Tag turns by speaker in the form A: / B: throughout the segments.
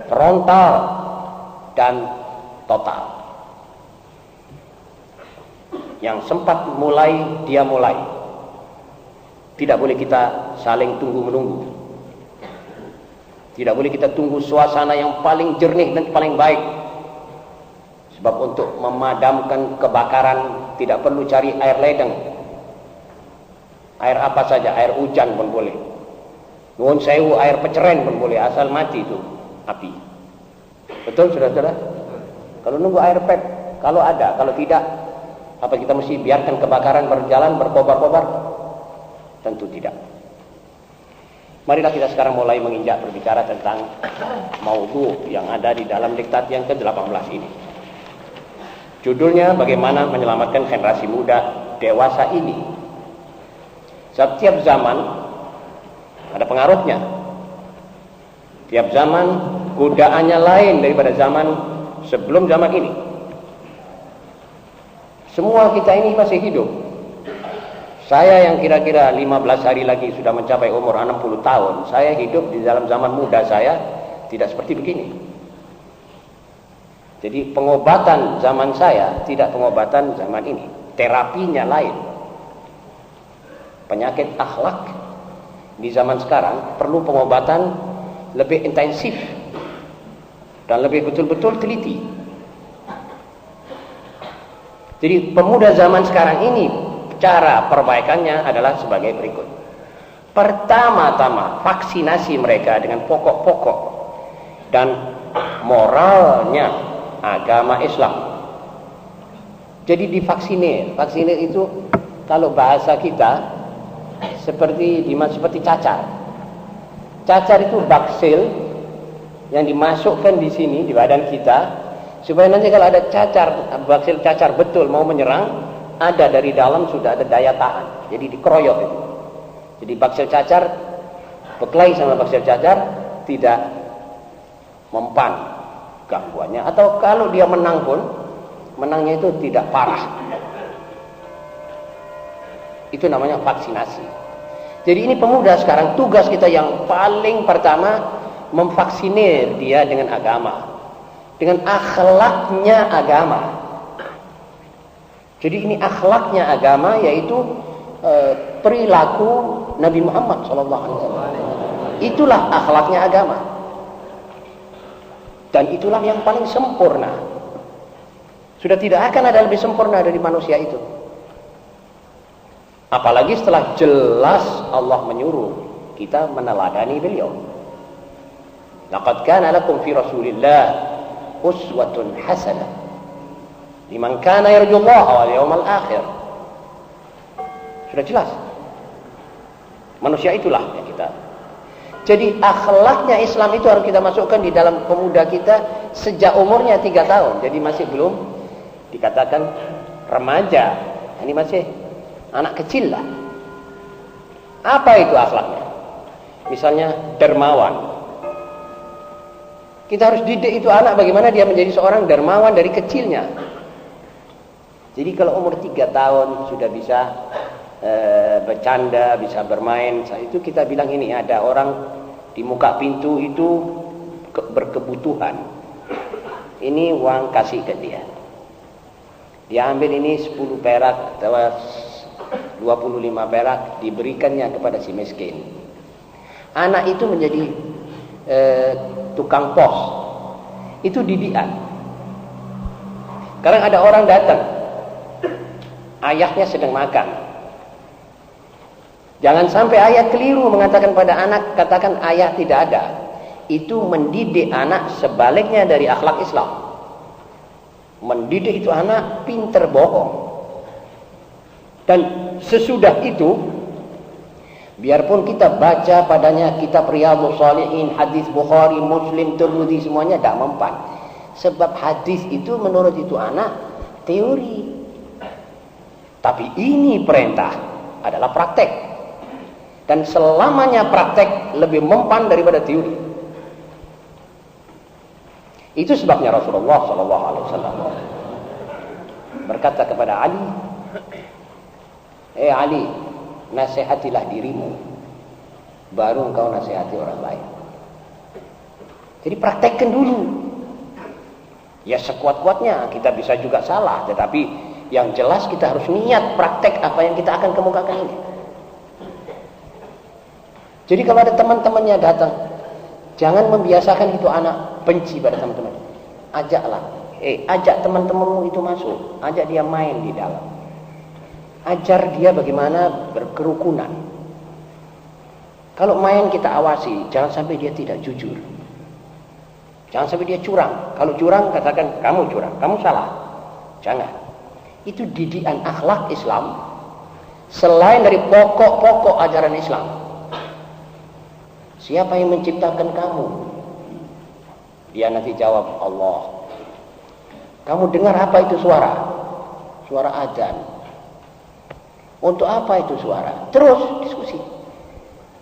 A: frontal dan total. Yang sempat mulai, dia mulai. Tidak boleh kita saling tunggu-menunggu. Tidak boleh kita tunggu suasana yang paling jernih dan paling baik. Sebab untuk memadamkan kebakaran tidak perlu cari air ledeng. Air apa saja, air hujan pun boleh. Nuwun sewu, air peceren pun boleh, asal mati itu api. Betul saudara-saudara? Kalau nunggu air pet, kalau ada, kalau tidak, apa kita mesti biarkan kebakaran berjalan, berkobar-kobar? Tentu tidak. Marilah kita sekarang mulai menginjak berbicara tentang maudhu yang ada di dalam diktat yang ke-18 ini. Judulnya, bagaimana menyelamatkan generasi muda dewasa ini. Setiap zaman ada pengaruhnya. Tiap zaman godaannya lain daripada zaman sebelum zaman ini. Semua kita ini masih hidup. Saya yang kira-kira 15 hari lagi sudah mencapai umur 60 tahun. Saya hidup di dalam zaman muda saya tidak seperti begini. Jadi pengobatan zaman saya tidak pengobatan zaman ini. Terapinya lain. Penyakit akhlak di zaman sekarang perlu pengobatan lebih intensif dan lebih betul-betul teliti. Jadi pemuda zaman sekarang ini cara perbaikannya adalah sebagai berikut. Pertama-tama vaksinasi mereka dengan pokok-pokok dan moralnya agama Islam. Jadi divaksinir. Vaksinir itu kalau bahasa kita seperti cacar. Cacar itu baksil yang dimasukkan di sini di badan kita supaya nanti kalau ada baksil cacar betul mau menyerang, ada dari dalam sudah ada daya tahan. Jadi dikeroyok itu. Jadi baksil cacar berkelahi sama baksil cacar tidak mempan gangguannya, atau kalau dia menang pun menangnya itu tidak parah. Itu namanya vaksinasi. Jadi ini pemuda sekarang tugas kita yang paling pertama memvaksinir dia dengan agama, dengan akhlaknya agama. Jadi ini akhlaknya agama, yaitu perilaku Nabi Muhammad SAW. Itulah akhlaknya agama. Dan itulah yang paling sempurna. Sudah tidak akan ada lebih sempurna dari manusia itu. Apalagi setelah jelas Allah menyuruh kita meneladani beliau. Laqad kana lakum fi Rasulillah uswatun hasanah liman kana yarjullaha wal yawmal akhir. Sudah jelas. Manusia itulah yang kita. Jadi akhlaknya Islam itu harus kita masukkan di dalam pemuda kita sejak umurnya 3 tahun. Jadi masih belum dikatakan remaja. Ini masih anak kecil lah. Apa itu akhlaknya? Misalnya dermawan. Kita harus didik itu anak bagaimana dia menjadi seorang dermawan dari kecilnya. Jadi kalau umur 3 tahun sudah bisa bercanda, bisa bermain, itu kita bilang ini ada orang di muka pintu itu berkebutuhan. Ini uang kasih ke dia. Dia ambil ini 10 perak atau 25 perak, diberikannya kepada si miskin. Anak itu menjadi tukang pos. Itu didikan. Sekarang ada orang datang, ayahnya sedang makan. Jangan sampai ayah keliru mengatakan pada anak, katakan ayah tidak ada. Itu mendidik anak sebaliknya dari akhlak Islam. Mendidik itu anak pinter bohong. Dan sesudah itu, biarpun kita baca padanya kitab Riyadhus Shalihin, hadis Bukhari, Muslim, Tirmidzi, semuanya tidak mempan. Sebab hadis itu menurut itu anak teori. Tapi ini perintah adalah praktek. Dan selamanya praktek lebih mempan daripada teori. Itu sebabnya Rasulullah SAW berkata kepada Ali, Ali, nasihatilah dirimu, baru engkau nasihati orang lain. Jadi praktekkan dulu. Ya sekuat-kuatnya, kita bisa juga salah, tetapi yang jelas kita harus niat praktek apa yang kita akan kemukakan ini. Jadi kalau ada teman-temannya datang, jangan membiasakan itu anak benci pada teman-teman. Ajaklah, ajak teman-temanmu itu masuk, ajak dia main di dalam. Ajar dia bagaimana berkerukunan. Kalau main kita awasi, jangan sampai dia tidak jujur. Jangan sampai dia curang. Kalau curang katakan kamu curang, kamu salah. Jangan. Itu didikan akhlak Islam selain dari pokok-pokok ajaran Islam. Siapa yang menciptakan kamu? Dia nanti jawab Allah. Kamu dengar apa itu suara? Suara adzan. Untuk apa itu suara? Terus diskusi.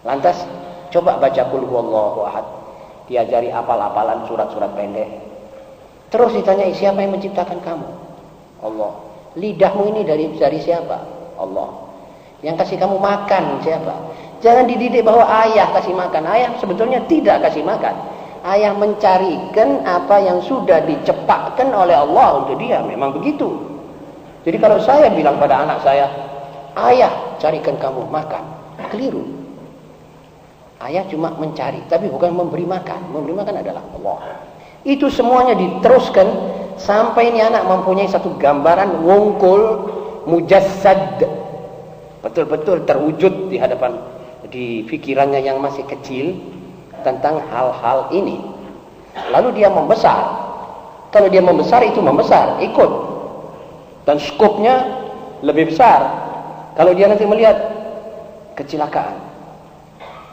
A: Lantas coba baca qul huwallahu ahad. Diajari apal-apalan surat-surat pendek. Terus ditanya, siapa yang menciptakan kamu? Allah. Lidahmu ini dari siapa? Allah. Yang kasih kamu makan siapa? Jangan dididik bahwa ayah kasih makan. Ayah sebetulnya tidak kasih makan. Ayah mencarikan apa yang sudah dicepakkan oleh Allah untuk dia. Memang begitu. Jadi kalau saya bilang pada anak saya, ayah carikan kamu makan, keliru. Ayah cuma mencari, tapi bukan memberi makan. Memberi makan adalah Allah. Itu semuanya diteruskan sampai ini anak mempunyai satu gambaran wungkul, mujassad, betul-betul terwujud di hadapan, di pikirannya yang masih kecil tentang hal-hal ini. Lalu dia membesar. Kalau dia membesar, itu membesar, ikut. Dan skopnya lebih besar. Kalau dia nanti melihat kecelakaan,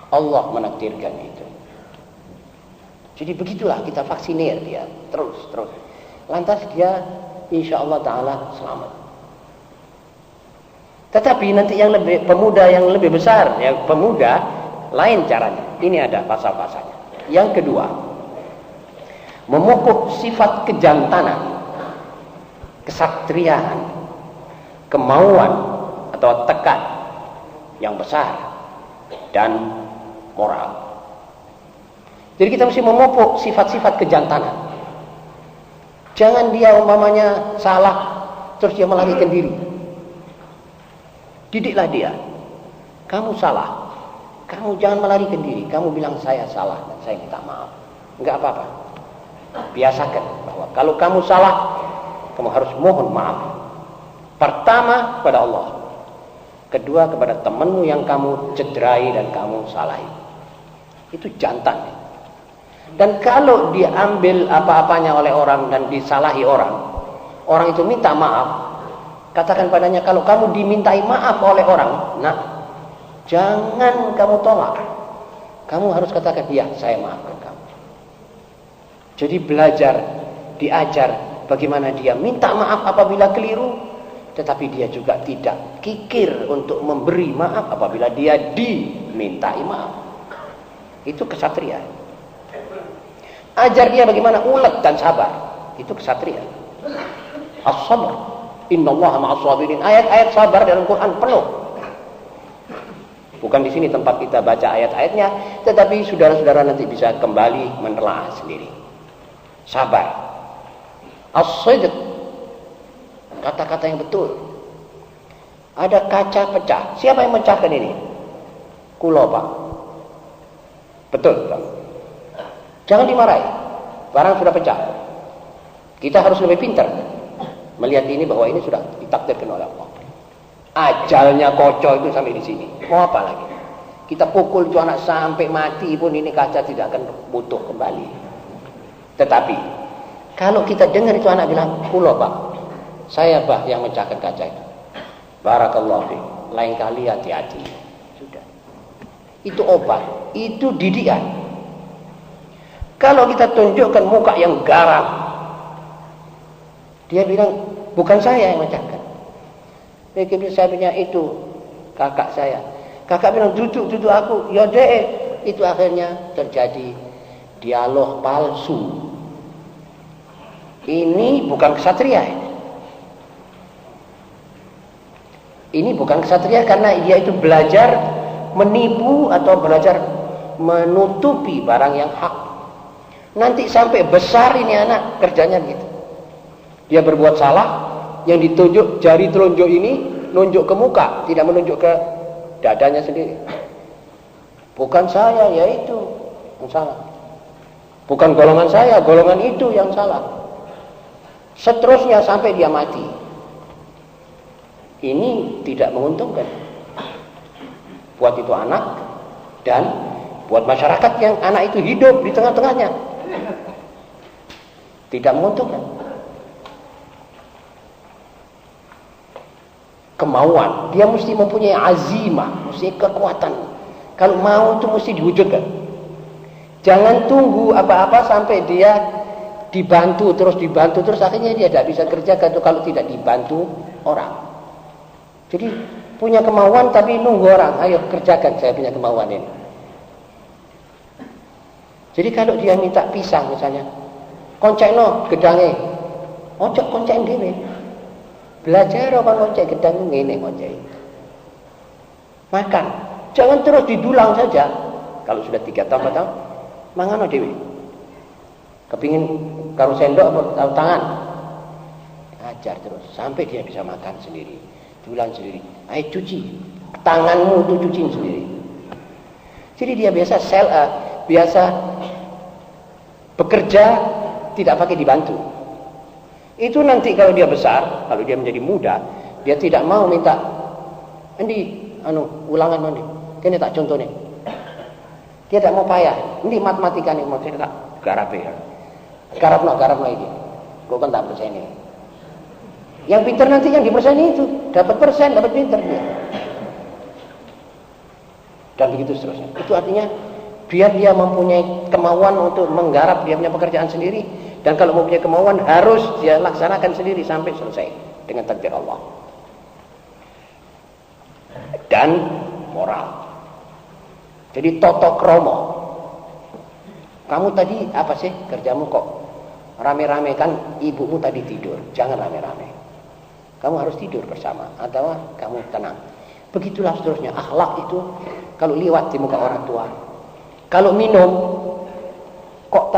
A: Allah menakdirkan itu. Jadi begitulah kita vaksinir dia terus. Lantas dia insya Allah Ta'ala selamat. Tetapi nanti yang lebih pemuda yang lebih besar, yang pemuda lain caranya. Ini ada pasal-pasalnya. Yang kedua, memupuk sifat kejantanan, kesatriaan, kemauan atau tekad yang besar dan moral. Jadi kita mesti memupuk sifat-sifat kejantanan. Jangan dia umpamanya salah terus dia melarikan diri. Didiklah dia. Kamu salah. Kamu jangan melarikan diri. Kamu bilang saya salah dan saya minta maaf. Enggak apa-apa. Biasakan bahwa kalau kamu salah, kamu harus mohon maaf. Pertama kepada Allah. Kedua kepada temanmu yang kamu cederai dan kamu salahi. Itu jantan. Dan kalau diambil apa-apanya oleh orang dan disalahi orang itu minta maaf, katakan padanya, kalau kamu dimintai maaf oleh orang, nah, jangan kamu tolak. Kamu harus katakan, ya saya maafkan kamu. Jadi belajar, diajar bagaimana dia minta maaf apabila keliru, tetapi dia juga tidak kikir untuk memberi maaf apabila dia dimintai maaf. Itu kesatria. Ajar dia bagaimana ulet dan sabar. Itu kesatria. As-sabr. Innallaha ma'as sabirin. Ayat-ayat sabar dalam Quran penuh. Bukan di sini tempat kita baca ayat-ayatnya, tetapi saudara-saudara nanti bisa kembali menelaah sendiri. Sabar. As-sidq. Kata-kata yang betul. Ada kaca pecah. Siapa yang mecahkan ini? Kulo, Pak. Betul, Pak. Jangan dimarahi. Barang sudah pecah. Kita harus lebih pintar melihat ini bahwa ini sudah ditakdirkan oleh Allah. Ajalnya kocok itu sampai di sini. Mau apa lagi? Kita pukul itu anak sampai mati pun ini kaca tidak akan butuh kembali. Tetapi kalau kita dengar itu anak bilang, kulo, Pak, saya, Pak, yang mecahkan kaca itu. Barakallahu fiik. Lain kali hati-hati. Sudah. Itu obat. Itu didikan. Kalau kita tunjukkan muka yang garang, dia bilang, bukan saya yang mecahkan. Saya punya itu kakak saya. Kakak bilang, duduk aku. Ya deh. Itu akhirnya terjadi dialog palsu. Ini bukan kesatria ini. Ini bukan kesatria karena dia itu belajar menipu atau belajar menutupi barang yang hak. Nanti sampai besar ini anak kerjanya gitu. Dia berbuat salah, yang ditunjuk jari telunjuk ini nunjuk ke muka, tidak menunjuk ke dadanya sendiri. Bukan saya, ya itu yang salah. Bukan golongan saya, golongan itu yang salah. Seterusnya sampai dia mati. Ini tidak menguntungkan buat itu anak dan buat masyarakat yang anak itu hidup di tengah-tengahnya. Tidak menguntungkan. Kemauan, dia mesti mempunyai azimah, mesti kekuatan. Kalau mau itu mesti diwujudkan. Jangan tunggu apa-apa sampai dia dibantu terus akhirnya dia tidak bisa kerja kalau tidak dibantu orang. Jadi punya kemauan tapi nunggu orang, ayo kerjakan, saya punya kemauan ini. Jadi kalau dia minta pisang misalnya, koncekno gedange, ojo koncek dhewe. Belajar apa koncek gedang ngene koncek. Makan, jangan terus didulang saja. Kalau sudah 3 tahun 4 tahun, mangano dhewe. Kepingin karo sendok atau tangan, ajar terus sampai dia bisa makan sendiri, dulang sendiri. Ayo cuci tanganmu, itu cuciin sendiri. Jadi dia biasa bekerja tidak pakai dibantu. Itu nanti kalau dia besar, kalau dia menjadi muda, dia tidak mau minta ulangan nanti. Kene tak contoh nih. Dia tidak mau payah. Ini matematika nih mau tak garap ya. Garap lagi. Kok kan tak persen ini. Yang pintar nanti yang diperseni itu dapat persen, dapat pintar dia. Dan begitu seterusnya. Itu artinya biar dia mempunyai kemauan untuk menggarap, dia punya pekerjaan sendiri, dan kalau mempunyai kemauan harus dia laksanakan sendiri sampai selesai dengan takdir Allah. Dan moral. Jadi toto kromo. Kamu tadi apa sih kerjamu kok rame-rame? Kan ibumu tadi tidur, jangan rame-rame. Kamu harus tidur bersama atau kamu tenang. Begitulah seterusnya. Akhlak itu kalau liwat di muka orang tua. Kalau minum kok